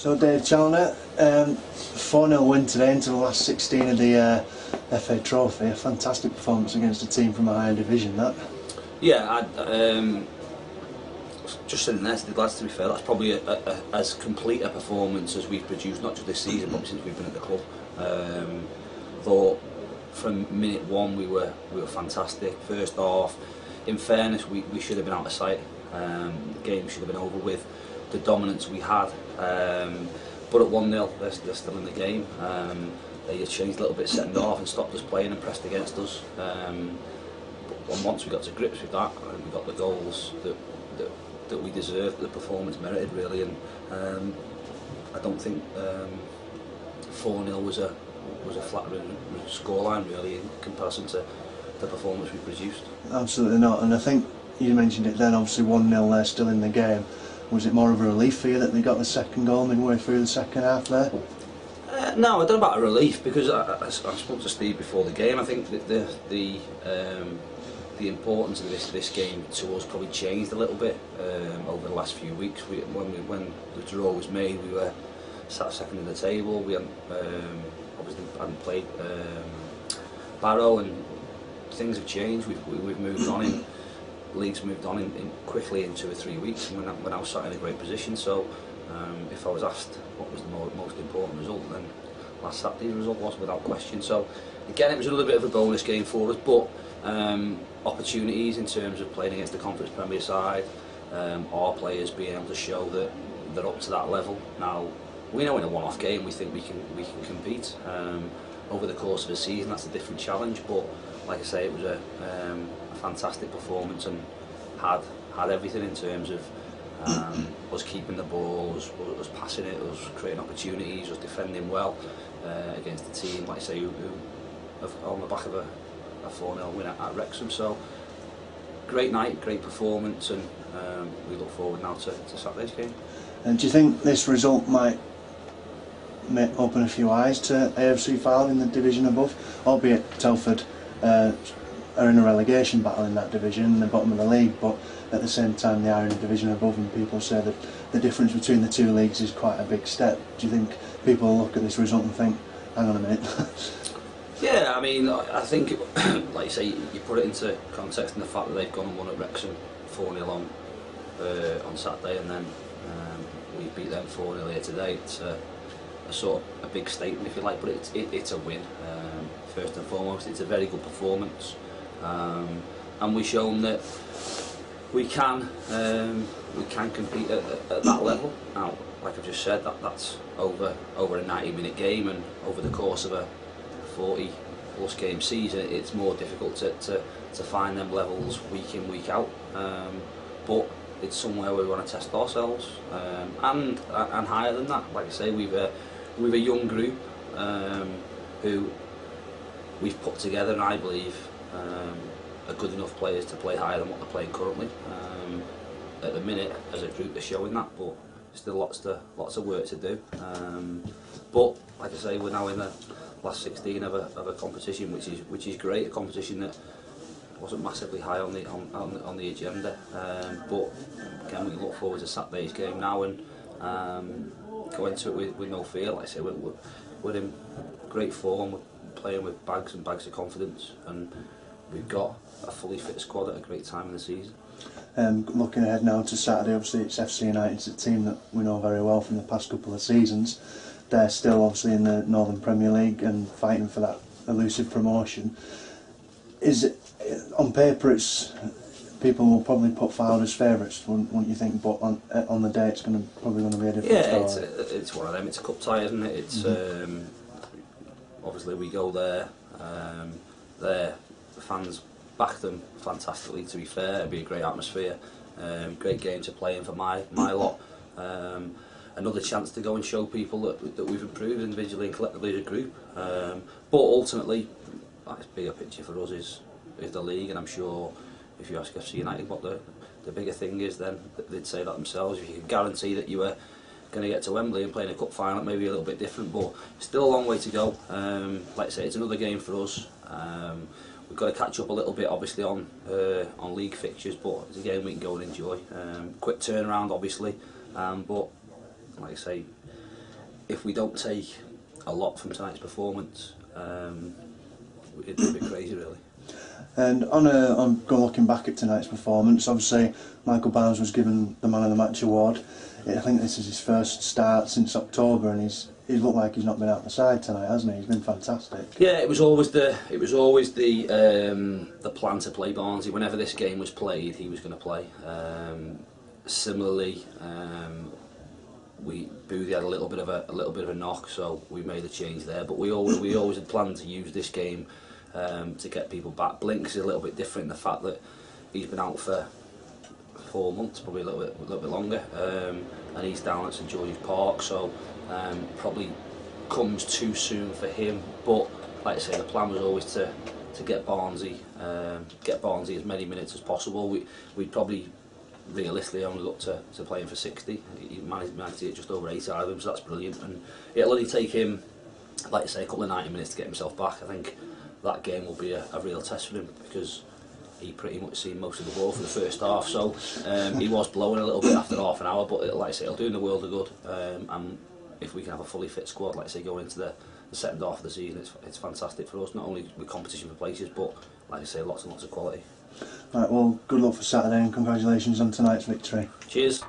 So Dave Challinor, 4-0 win today into the last 16 of the FA Trophy. A fantastic performance against a team from a higher division, that. Yeah, just sitting there to the lads, to be fair, that's probably as complete a performance as we've produced, not just this season, but since we've been at the club. Thought from minute one we were fantastic. First half, in fairness, we should have been out of sight. The game should have been over with. The dominance we had, but at 1-0 they're still in the game. They just changed a little bit second half and stopped us playing and pressed against us. But once we got to grips with that, and we got the goals that we deserved, the performance merited really, and I don't think 4-0 was a flattering scoreline really in comparison to the performance we produced. Absolutely not, and I think you mentioned it then, obviously 1-0 they're still in the game. Was it more of a relief for you that they got the second goal midway through the second half there? No, I don't know about a relief, because I spoke to Steve before the game. I think that the importance of this game to us probably changed a little bit over the last few weeks. When the draw was made, we were sat second in the table. We obviously hadn't played Barrow, and things have changed. We've moved on league's moved on quickly in 2 or 3 weeks, and we're now sat in a great position. So if I was asked what was the most important result, then last Saturday's result was, without question. So again, it was a little bit of a bonus game for us, but opportunities in terms of playing against the Conference Premier side, our players being able to show that they're up to that level. Now, we know in a one-off game we think we can compete. Over the course of a season, that's a different challenge, but like I say, it was a fantastic performance, and had everything in terms of us keeping the ball, us passing it, us creating opportunities, us defending well against a team, like I say, who on the back of a 4-0 win at Wrexham. So great night, great performance, and we look forward now to Saturday's game. And do you think this result might open a few eyes to A.F.C FYLDE in the division above, albeit Telford are in a relegation battle in that division, the bottom of the league, but at the same time they are in a division above, and people say that the difference between the two leagues is quite a big step. Do you think people will look at this result and think, hang on a minute? Yeah, I mean, I think, like you say, you put it into context in the fact that they've gone and won at Wrexham 4-0 on Saturday, and then we beat them 4-0 here today. It's a sort of a big statement, if you like, but it's a win. First and foremost, it's a very good performance, and we've shown that we can compete at that level. Now, like I've just said, that's over a 90-minute game, and over the course of a 40+ game season, it's more difficult to find them levels week in, week out. But it's somewhere where we want to test ourselves, and higher than that. Like I say, we've a young group who we've put together, and I believe are good enough players to play higher than what they're playing currently. At the minute, as a group, they're showing that, but still lots of work to do. But like I say, we're now in the last 16 of a competition, which is great. A competition that wasn't massively high on the agenda, but again, we look forward to Saturday's game now and go into it with no fear. Like I say, we're in great form. We're playing with bags and bags of confidence, and we've got a fully fit squad at a great time in the season. Looking ahead now to Saturday, obviously it's FC United. It's a team that we know very well from the past couple of seasons. They're still obviously in the Northern Premier League and fighting for that elusive promotion. Is it, on paper, people will probably put FYLDE as favourites, wouldn't you think? But on the day, it's probably going to be a different story. Yeah, it's one of them. It's a cup tie, isn't it? It's obviously we go there. The fans back them fantastically. To be fair, it'd be a great atmosphere, great game to play in for my lot. Another chance to go and show people that we've improved individually and collectively as a group. But ultimately, the bigger picture for us is the league, and I'm sure if you ask FC United what the bigger thing is, then they'd say that themselves. If you can guarantee that you were going to get to Wembley and play in a cup final, it may be a little bit different, but still a long way to go. Like I say, it's another game for us. We've got to catch up a little bit, obviously, on league fixtures, but it's a game we can go and enjoy. Quick turnaround, obviously, but like I say, if we don't take a lot from tonight's performance, it'd be a bit crazy, really. And on looking back at tonight's performance, obviously Michael Barnes was given the Man of the Match award. I think this is his first start since October, and he's looked like he's not been out the side tonight, hasn't he? He's been fantastic. Yeah, it was always the plan to play Barnsley. Whenever this game was played, he was going to play. Similarly, Boothie had a little bit of a knock, so we made a change there. But we always had planned to use this game to get people back. Blinks is a little bit different in the fact that he's been out for 4 months, probably a little bit longer, and he's down at St George's Park, so probably comes too soon for him. But like I say, the plan was always to get Barnsley as many minutes as possible. We'd probably realistically only look to play him for 60. He managed to get just over 8 out of him, so that's brilliant. And it'll only take him, like I say, a couple of 90 minutes to get himself back. I think that game will be a real test for him, because he pretty much seen most of the ball for the first half, so he was blowing a little bit after half an hour, but like I say, it'll do him the world of good, and if we can have a fully fit squad, like I say, going into the second half of the season, it's fantastic for us, not only with competition for places, but like I say, lots and lots of quality. Right, well, good luck for Saturday and congratulations on tonight's victory. Cheers.